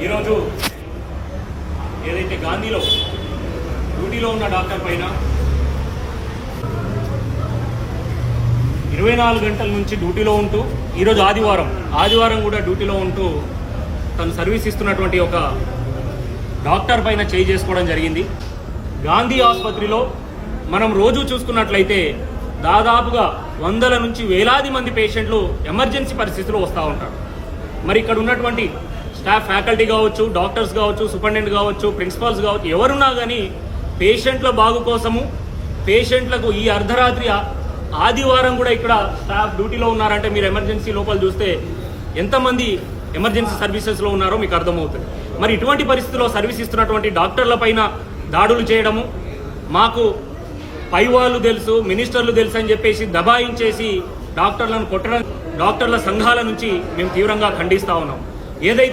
ఈరోజు ఏదైతే గాంధీలో డ్యూటీలో ఉన్న డాక్టర్ పైన 24 గంటల నుంచి డ్యూటీలో ఉంటూ ఈరోజు ఆదివారం కూడా డ్యూటీలో ఉంటూ తను సర్వీస్ ఇస్తున్నటువంటి ఒక డాక్టర్ పైన చేయి చేసుకోవడం జరిగింది. గాంధీ ఆసుపత్రిలో మనం రోజు చూసుకున్నట్లయితే దాదాపుగా వందల నుంచి వేలాది మంది పేషెంట్లు ఎమర్జెన్సీ పరిస్థితుల్లో వస్తూ ఉంటారు. మరి ఇక్కడ ఉన్నటువంటి స్టాఫ్, ఫ్యాకల్టీ కావచ్చు, డాక్టర్స్ కావచ్చు, సూపరింటెండెంట్ కావచ్చు, ప్రిన్సిపాల్స్ కావచ్చు, ఎవరున్నా కానీ పేషెంట్ల బాగు కోసము పేషెంట్లకు ఈ అర్ధరాత్రి ఆదివారం కూడా ఇక్కడ స్టాఫ్ డ్యూటీలో ఉన్నారంటే మీరు ఎమర్జెన్సీ లోపల చూస్తే ఎంతమంది ఎమర్జెన్సీ సర్వీసెస్లో ఉన్నారో మీకు అర్థమవుతుంది. మరి ఇటువంటి పరిస్థితుల్లో సర్వీస్ ఇస్తున్నటువంటి డాక్టర్ల పైన దాడులు చేయడము, మాకు పై వాళ్ళు తెలుసు, మినిస్టర్లు తెలుసు అని చెప్పేసి దబాయించేసి డాక్టర్లను కొట్టడం డాక్టర్ల సంఘాల నుంచి మేము తీవ్రంగా ఖండిస్తా ఉన్నాం. ఏదైతే